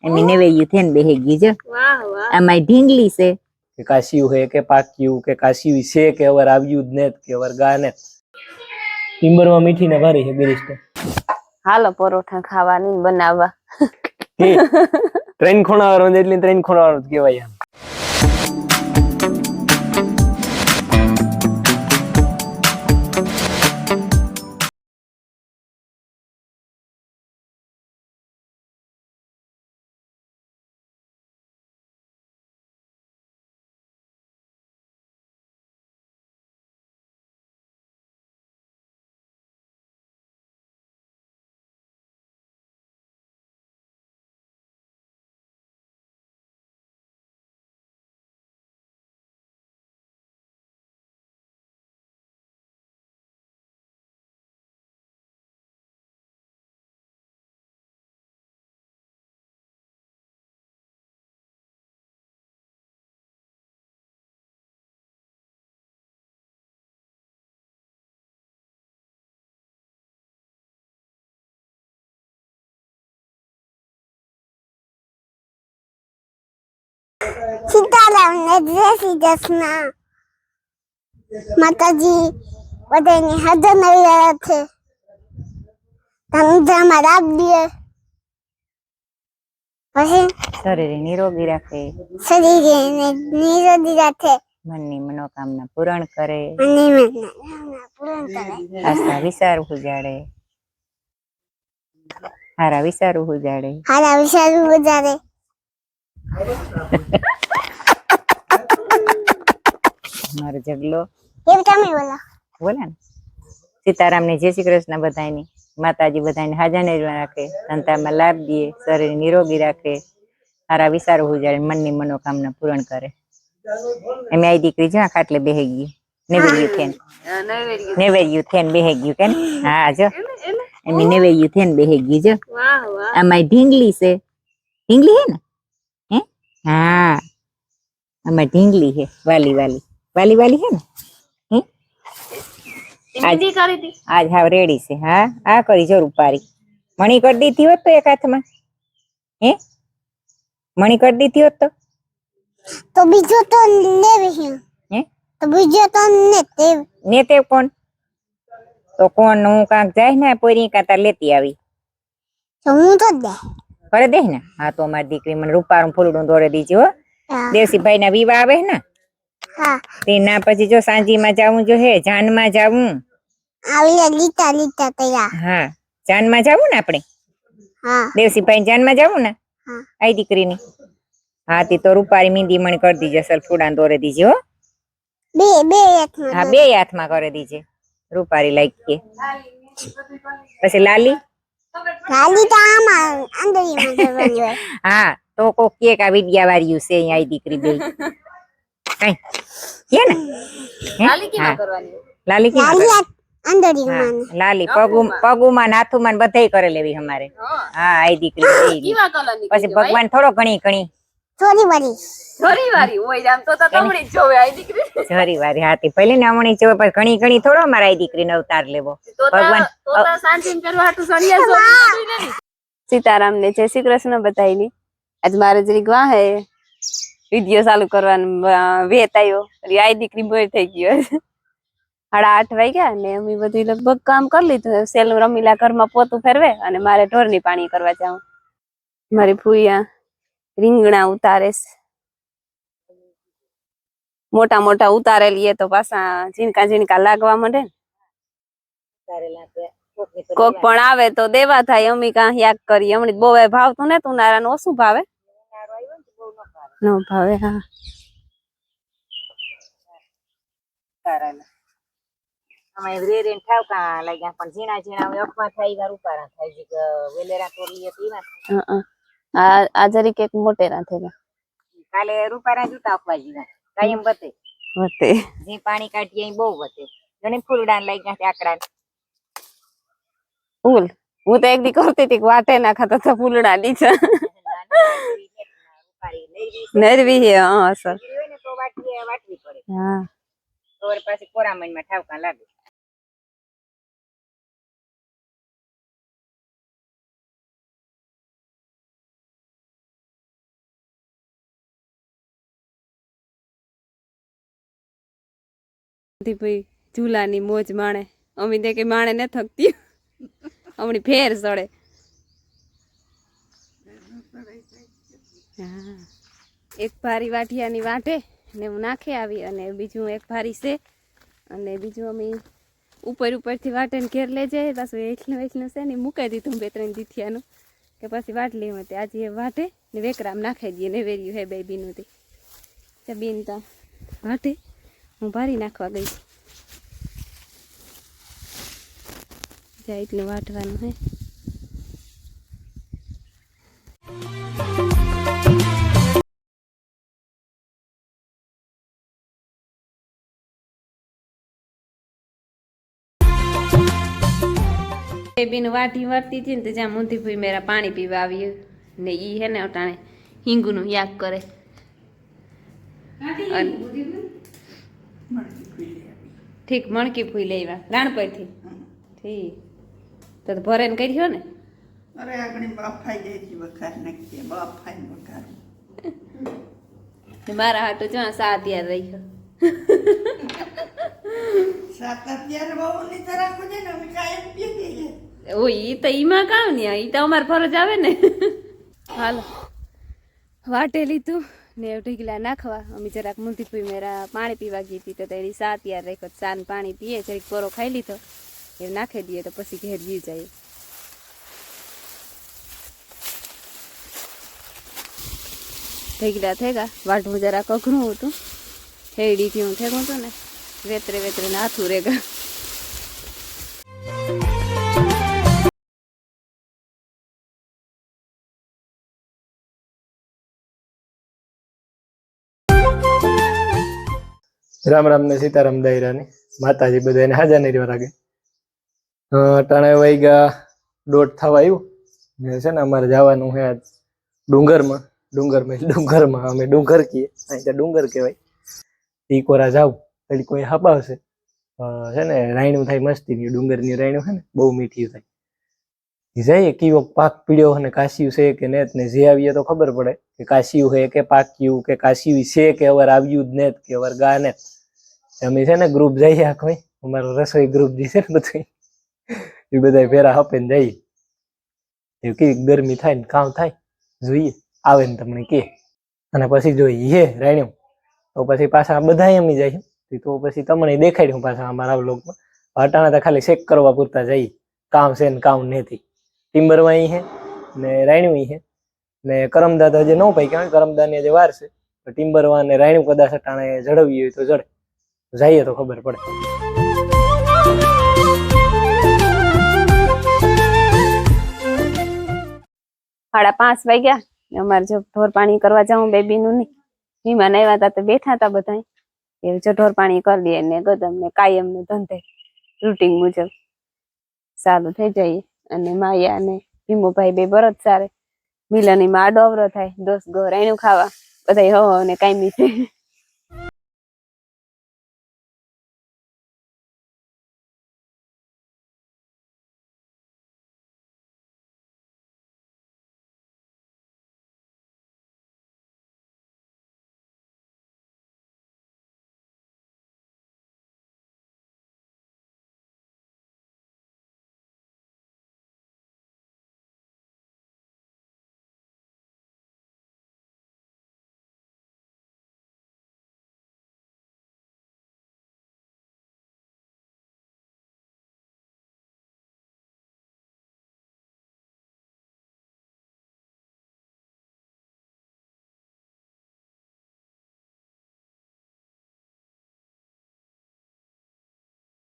એમ નેવૈયું થઈને બેહી ગયું જો. વાહ વાહ. આમાં ઢીંગલી છે કે કાશ્યું હે કે પાક્યું કે કાશ્યું છે કે અવર આવ્યું જ ને કે અવર ગા ને. ટીમ્બરમાં મીઠી ને ભારી છે બેરિસ્ટર. હાલો પરોઠા ખાવાની બનાવવા. ટ્રેન ખોણાવાનો એટલે ટ્રેન ખોણાવાનો કહેવાય. સીતારામ ને જય શ્રી કૃષ્ણ. માતાજી બધાની હાજર નવી રહ્યા છે. ધમધામાં રાખીએ પછી શરીર નિરોગી રાખે, શરીરને નિરોગી રાખે, મનની મનોકામના પૂરણ કરે, મનની મનોકામના પૂરણ કરે, આશા વિચાર ઉજાડે, હારા વિચાર ઉજાડે, હારા વિચાર ઉજાડે. મારો જગલો કેમ તમે બોલો બોલે ને. સીતારામ ની જય શ્રી કૃષ્ણ બધાની. માતાજી બધાને હાજર રાખે, સંતાનમાં લાભ દે, શરીર નિરોગી રાખે, સારા વિચારો ઉજાડે, મનની મનોકામના પૂરણ કરે. એમ આ દીકરી જ્યાં ખાટલે બેહી ગઈ નેવેર્યું થેન બેહી ગયું કે હા જો એમ નેવેર્યું થેન બેહી ગયું જો. આમાં ઢીંગલી છે. ઢીંગલી હે ને હે હા આમાં ઢીંગલી હે વાલી વાલી વાલી વાલી હે ને આજ હાવ રેડી છે. હા આ કરી જો રૂપારી મણી કરી દીધી હોત તો એક હાથમાં હે મણી કરી દીધી હોત તો બીજો તો લેવી હે તો બીજો તો ને તે કોણ તો કોણ હું કાંક જાય ને પોરી કાતા લેતી આવી તો હું તો દે કરે દે ને. હા તો અમારી દીકરી મને રૂપારું ફૂલડું દોરે દીજે હો. દેવસીભાઈ ના વિવાહ આવે ને તે ના પછી જો સાંજીમાં જાવું જો હે જાનમાં જાવું. આવી લીટા લીટા તૈયાર. હા જાનમાં જાવું ને આપણે. હા દેવસીભાઈ જાનમાં જાવું ને આઈ દીકરીની. હા તે તો રૂપારી મીંદી મણી કરી દીજે સર ફૂડાને દોરે દીજે હો. બે હાથમાં. હા બે હાથમાં કરી દીજે રૂપારી લાગી. પછી લાલી લાલી તો આમાં આંગળીમાં કરવાની હોય. હા તો કોક કેક આ વિદ્યા વાળ્યું છે અહીં આઈ દીકરી બે કઈ કે ને લાલી કેમાં કરવાની લાલી કેમાં આંગળીમાં લાલી પગુમાં નાથુમાં બધે કરે લેવી અમારે. હા આઈ દીકરી પછી ભગવાન થોડો ઘણી ઘણી જરી વારી હાથી પેલી ને અમણી જોવે પણ ઘણી ઘણી થોડો મારા આઈ દીકરીનો અવતાર લેવો. ભગવાન સીતારામ ને જય શ્રી કૃષ્ણ બધાની. આજ મારે જરીક વાહે વિડીયો ચાલુ કરવાનું વેત આવ્યો આઈ દીકરી બોર થઈ ગયો. 8:30 વાગ્યા ને અમે બધું લગભગ કામ કરી લીધું. સેલ રમીલા ઘરમાં પોતું ફેરવે અને મારે ઢોરની પાણી કરવા જાઉં. મારી ફૂઈયા રીંગણા ઉતારે મોટા મોટા ઉતારેલી તો પાછા ઝીણકા ઝીણકા લાગવા માંડે ને. કોક પણ આવે તો દેવા થાય. અમી કાં યાદ કરી હમણાં બહુ ભાવતું ને તું નારાનું ઓછું ભાવે ન ભાવે. હા આ જરી કેક મોટેરા થયેલા. કાલે રૂપારા જૂતા આપવા જીવા કાયમ બતે જે પાણી કાઢીએ બહુ બતે ઘણી ફૂલડાન લઈ ગયા આકડા ફૂલ હું તો એક દી કરતી હતી વાટે ના ખાતા તો ફૂલડા નીચે નરવી હે. હા સર તો વાટવી પડે. હા તો પછી કોરામણીમાં ઠાવકા લાગે. ભાઈ ઝૂલાની મોજ માણે અમે તે કે માણે ન થકતી હમણી ફેર સડે હા એક ભારી વાઠિયાની વાટે ને હું નાખી આવી અને બીજું એક ભારી છે અને બીજું અમે ઉપરથી વાટે ને ઘેર લઈ જાય પાછું એટલું છે ને મૂકાઈ દીધું 2-3 દીથિયાનું કે પછી વાટલી હતી આજે વાટે ને વેકરામ નાખી દઈએ ને વેર્યું હે બે બીનું તે બેન તા વાટે હું ભારી નાખવા ગઈ જાય એટલું વાટવાનું હે બેન વાટી વાટતી હતી ને તો જ્યાં મોતી ભાઈ મેરા પાણી પીવા આવ્યું ને ઈ હે ને અટાણે હિંગનું યાગ કરે ઠીક મણકી ફૂઈ લેવા રાણપરથી ઠીક તો ભરે ને કર્યો ને અરે આગળ બાફાઈ જાય છે વઘાર નાખીએ બાફાઈ વઘાર મારા હાટો જો સા તૈયાર રાખ્યો સાત અત્યારે બહુ ની તરફ છે ને અમે કાયમ પી ગઈએ ઓય ઈ તો ઈમાં કામ ને ઈ તો અમાર ફરજ આવે ને હાલો વાટે લીધું ને ઢીકલા નાખવા અમે જરાક મુંધી મેરા પાણી પીવા ગઈ હતી તો એની સા તૈયાર રાખ્યો સા ને પાણી પીએ જરીક પોરો ખાઈ લીધો એ નાખી દઈએ તો પછી ઘેર જી જાય ઢીકલા થેગા વાટવું જરાક અઘરું હતું હેડી જેવું થેગું હતું ને વેતરે વેતરે નાથું રેગા રામ રામ ને સીતારામ દાયરાની માતાજી બધાને હાજર નહીં લાગે ટાણે વાગ્યા 1:30 થવા આવ્યું ને છે ને અમારે જવાનું છે આજ ડુંગરમાં અમે ડુંગર કહીએ અહીં ત્યાં ડુંગર કહેવાય ઈ કોરા જાવ એટલે કોઈ હપાવશે છે ને રાયણું થાય મસ્તીની ડુંગરની રાયણું છે ને બહુ મીઠી થાય જઈએ કીવો પાક પીડ્યો અને કાશિયું છે કે નેત ને જે આવીએ તો ખબર પડે કે કાશિયું છે કે પાક્યું કે કાશિયું છે કે અવાર આવ્યું જ નેત કે અવાર ગા નેત અમે છે ને ગ્રુપ જઈએ આખો અમારું રસોઈ ગ્રુપ જે છે ને બધું એ બધા ફેરા હપે ને જઈએ એવું કેવી ગરમી થાય ને કામ થાય જોઈએ આવે ને તમને કે અને પછી જોઈએ રાયણું તો પછી પાછા બધા અમે જાય તો પછી તમને દેખાડ્યું પાછા અમારા વ્લોગમાં અટાણા તો ખાલી ચેક કરવા પૂરતા જઈએ કામ છે ને કામ નથી ટિમ્બરમાં અહીં છે ને રાયણું છે ને કરમદા તો હજી ન પાઈ કહેવાય કરમદાની હજી વાર છે તો ટિમ્બરમાં ને રાયણું કદાચ અટાણે જળવી હોય તો જડે જઈએ તો ખબર પડે 5:30 વાગ્યા અમારે જો ઢોર પાણી કરવા જાઉં બેબીનું નહીં વિમાન આવ્યા હતા તો બેઠા હતા બધા એ જો ઢોર પાણી કરી દઈએ ને ગદમ ને કાયમ નું ધંધે રૂટીન મુજબ સારું થઈ જાય અને માયા ને ભીમુભાઈ બે બરત સારે મિલની માં આડો અવરો થાય 10 ગો રાયણું ખાવા બધા હો અને કાયમી છે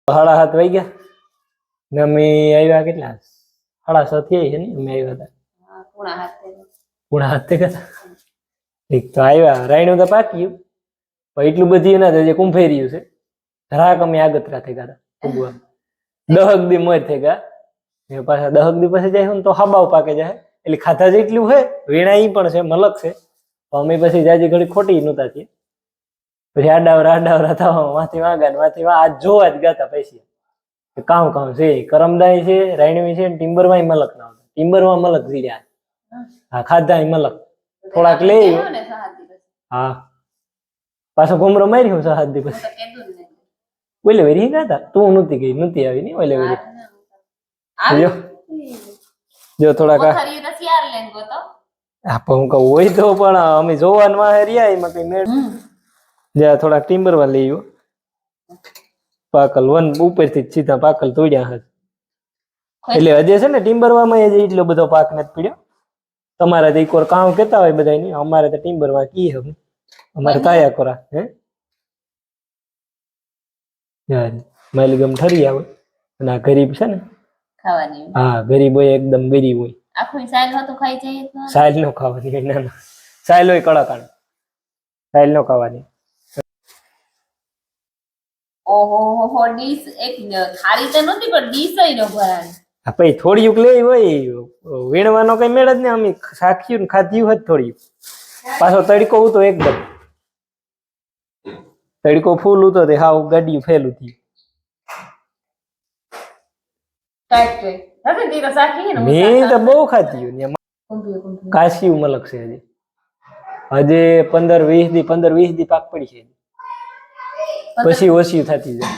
સાડા 7 વાગ્યા ને અમે આવ્યા કેટલા 6:30 થઈ છે ને અમે આવ્યા હતા પૂણા 7 ગયા ઠીક તો આવ્યા રાયણું તો પાક્યું પણ એટલું બધી ના જે કુંફાઈ રહ્યું છે જરાક અમે આગતરા થઈ ગયા હતા 10 દી મોર થઈ ગયા ને પાછા 10 દી પછી જાય તો હાબાવ પાકે જાય એટલે ખાધા જેટલું છે વેણાઈ પણ છે મલક છે તો અમે પછી જાજી ઘડી ખોટી નહોતા છીએ પછી આડાવરા થવા માંથી વાગા ને માંથી આજ જોવા જ ગાતા પૈસા કામ છે કરમદાઈ છે રાયણવી છે ટિમ્બરમાં મલક ના આવતા ટિમ્બરમાં મલક જીડ્યા હા ખાધા મલક થોડાક લઈ હા પાછો ઘુમરો માર્યો 7 દિવસ ઓલે વેરી ગયા હતા તું નહોતી ગઈ નહોતી આવી ને ઓલે વેરી જો જો થોડાક હા પણ હું કહું હોય તો પણ અમે જોવાનું માં રહ્યા એમાં કઈ મેળ જ્યાં થોડાક ટીમ્બરવા લઈ આવ્યો પાકલ વન ઉપરથી જ સીધા પાકલ તોડ્યા હતા એટલે હજે છે ને ટીમ્બરવામાં એટલો બધો પાક નથી પીડ્યો તમારે તો એક વાર કામ કેતા હોય બધા ની અમારે તો ટીમ્બરમાં કી હવે અમારે કાયા કોરા હે યાર માલી ગમ ઠરી આવે અને આ ગરીબ છે ને ખાવાની હા ગરીબ હોય એકદમ ગરીબ હોય આખું સાલ હતું ખાઈ જઈએ તો સાયલ નો ખાવાની ના ના સાયલ હોય કડાકાણ સાયલ નો ખાવાની ઓહો હો ડીશ એક થાળી તો નહોતી પણ ડીશ ય ન ભરાણી હા પછી થોડીયુંક લે હોય વીણવાનો કઈ મેળ જ ને અમે શાખ્યું ને ખાધ્યું જ થોડીયું પાછો તડકો ઉતો એકદમ તડકો ફૂલ ઉતો તે હાવ ગાડીયું ફેલું થયું મેં તો બહુ ખાધ્યું ને કાશી મલક છે હજી હજે 15-20 દી પાક પડી છે પછી ઓછી થતી જાય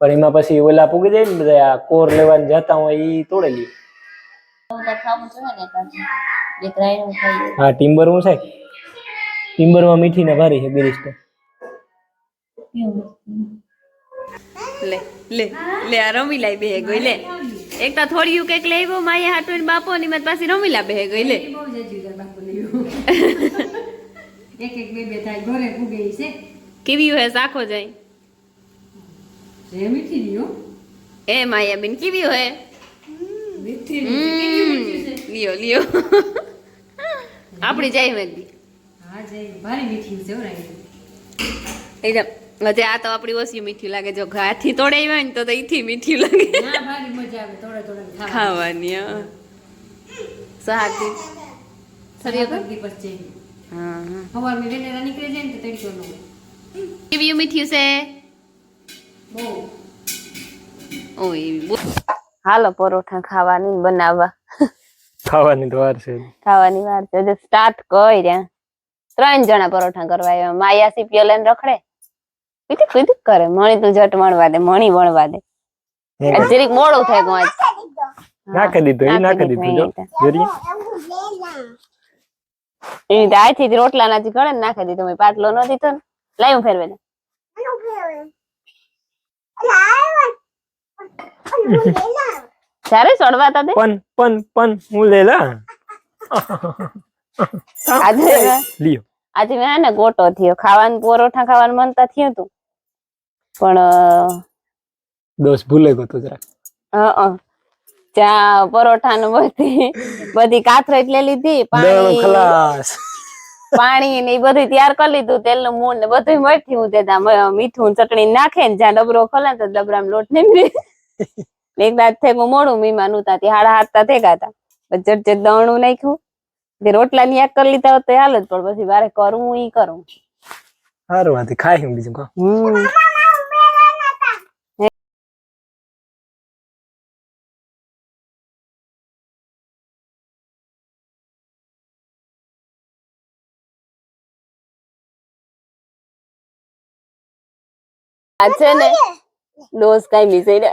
પણ એમાં પછી ઓલા પૂગી જાય ને બધા આ કોર લેવાની જતા હોય ઈ તોડેલી હા ટીમ્બર હું છે ટીમ્બરમાં મીઠી ને ભારી છે ગિરીશ લે લે લે આ રમીલા બે ગઈ લે એક તો થોડીયું કેક લેવો માયા હાટુન બાપો ની મત પાછી રમીલા બે ગઈ લે એક એક બે બે થાય ઘરે પૂગે છે કેવી હે સાખો જાય જે મીઠી દીયો એ માયા બેન કેવી હે મીઠી કેવી મીઠી છે લિયો લિયો આપડી જાય મેદી હા જય ભારી મીઠી છે ઓરાઈ એકદમ હજે આ તો આપડી ઓછી મીઠી લાગે જો ઘાથી તોડાઈ હોય ને તો ઈથી મીઠી લાગે ના ભારી મજા આવે થોડે થોડે ખાવાની સહાતી સરિયા કરતી પછી હા હવાર મે વેલેરા નીકળી જાય ને તો તડકો નો કેવી મીઠી છે બહુ ઓય હાલો પરોઠા ખાવાની બનાવવા ખાવાની તો વાર છે ખાવાની વાર છે જો સ્ટાર્ટ કર્યા 3 જણા પરોઠા કરવા આવ્યા માયા સીપીઓ લઈને રખડે પીધી પીધી કરે મણી તું જટ મળવા દે મણી વણવા દે જરીક મોડું થાય ગો આજ નાખી દીધું એ નાખી દીધું જો જરી એ દાયથી રોટલા નાજી ગળે નાખી દીધું મેં પાટલો ન દીધો ને લાવ્યું ફેરવે ને ત્યારે ચડવા તા દે પન હું લે લા આજે લ્યો આજે મેં ને ગોટો થયો ખાવાનું પરોઠા ખાવાનું મન તો થયું તું પણ દોસ્ત ભૂલે ગયો તો જરા ત્યાં પરોઠા નું બધી કાથરેટ લઈ લીધી પાણી ને એ બધું તૈયાર કરી લીધું તેલ નું મૂળ ને બધું મઠી હું ત્યાં મીઠું ચટણી નાખે ને જ્યાં ડબરો ખોલે તો ડબરામાં લોટ નીકળી એક દાંત થેગું મોડું મીમાન ઉતાતી 7:30 થેગા હતા જટ દવણું નાખ્યું રોટલા ની એક કરી લીધા તો હાલ જ પણ પછી વારે કરવું ઈ કરું સારું વાથી ખાઈ હું બીજું કહું આ છે ને ડોઝ કઈ મિસાઈ ને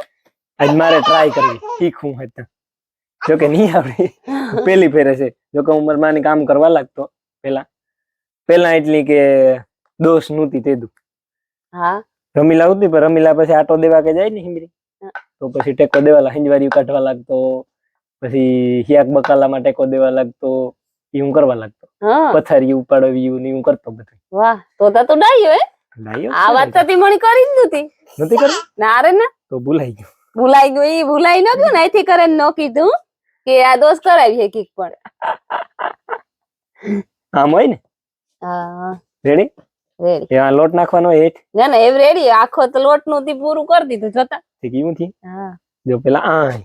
આજ મારે ટ્રાય કરવી શીખવું હતું જો કે નહીં આવડે પેલી ફેરે છે જો કે ઉંમર માં કામ કરવા લાગતો પેલા એટલી કે દોષ નહોતી તેદું હા રમીલા આવતી પણ રમીલા પછી આટો દેવા કે જાય ને હિમરી તો પછી ટેકો દેવાલા હિંજવારી કાઢવા લાગતો પછી હિયાક બકાલામાં ટેકો દેવા લાગતો એ હું કરવા લાગતો પથારી ઉપાડવી ને હું કરતો બધું વાહ તો તું ડાયો હે આ વાત તો તી મણી કરી જ નથી કરી ના રે ના તો ભૂલાઈ ગયું ઈ ભૂલાઈ ન ગયું ને અહીંથી કરે ન કીધું કે આ દોસ્ત કરાવી છે કીક પણ આમ હોય ને હા રેડી રેડી આ લોટ નાખવાનો હોય હેઠ ના ના એવ રેડી આખો તો લોટ નું તી પૂરું કરી દીધું જોતા ઠીક એવું થી હા જો પેલા આ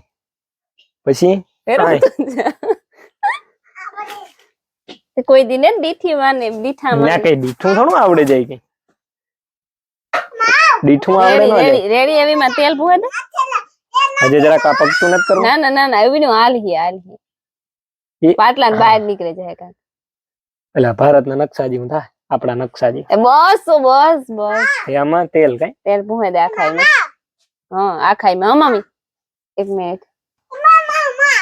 પછી કોઈ દિને દીઠી માને દીઠા ના કઈ દીઠું થોડું આવડે જાય કે દીઠું આવડે ન રેડી રેડી એવી માં તેલ ભૂએ દે હજે જરા કા પગતું નથી કરવું ના ના ના ના એવી નું હાલ પાટલા ને બહાર નીકળે જાય કા એટલે ભારતના નકશા જેવું થાય આપણા નકશાજી. બસ તો બસ એમાં તેલ કઈ તેલ પૂહે દે આખાઈ માં. હા આખાઈ માં. હા મમ્મી 1 મિનિટ.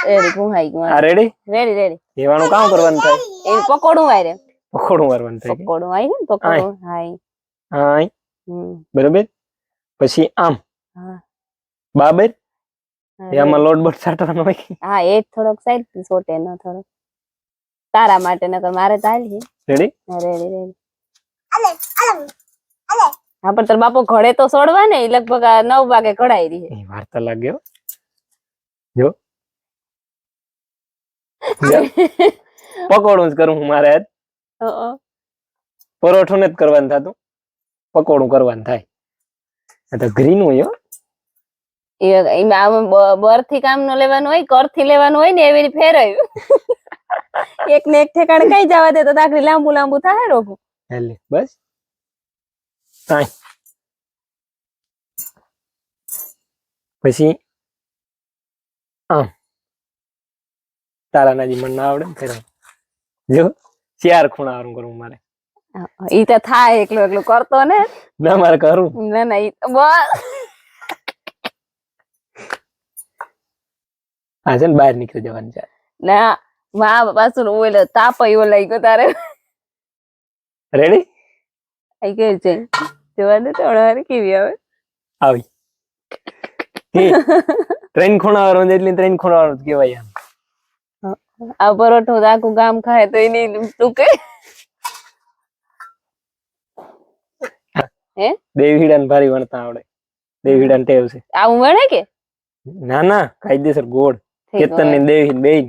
રેડી પૂહાઈ ગયું. આ રેડી રેડી. એવાનું કામ કરવાનું થાય? એ પકોડું વાય રે. પકોડું વારવાનું થાય. પકોડું વાય ને પકોડું. હાય. હા બરોબર. પછી આમ હા બાબર એમાં લોટ બોટ સાટવાનો હોય. હા એ થોડોક સાઈડ થી સોટે ન થોડોક તારા માટે નકર મારે તાલ છે. Ready ready. હા પણ તાર બાપો ઘડે તો સોડવા ને ઈ લગભગ 9 વાગે કઢાઈ રહી. એ વાર્તા લાગ્યો જો પકોડું જ કરું હું મારે આજ. પરોઠું જ કરવાનું થતું, પકોડું કરવાનું થાય. આ તો ગ્રીન હોય હો. બર થી કામ નો લેવાનું હોય, કર થી લેવાનું હોય ને એવી ફેરવ્યું. એક ને એક ઠેકાણે કઈ જવા દે તો દાખલી લાંબુ થાય રોગું. હેલે બસ થાય. પછી આમ તારા નાજી મને ના આવડે ને ફેરવ જો 4 ખૂણા વાળું કરું મારે. ઈ તો થાય એકલો કરતો ને. ના મારે કરું. ના ઈ બસ હા છે ને બહાર નીકળી જવાનું છે. ના માં પાછું ઓલો તાપ એવો લઈ ગયો તારે. રેડી આઈ કે છે જોવાનું તો ઓળવાની કેવી આવે આવી 3 ખૂણા વાળું એટલી 3 ખૂણા વાળું કહેવાય. આમ આ પરોઠું આખું ગામ ખાય તો એની ટૂંકે હે દેવીડાને ભારી વણતા આવડે. દેવીડાને ટેવ છે. આવું વણે કે ના કાયદેસર ગોળ કેતન ની દેવી બેય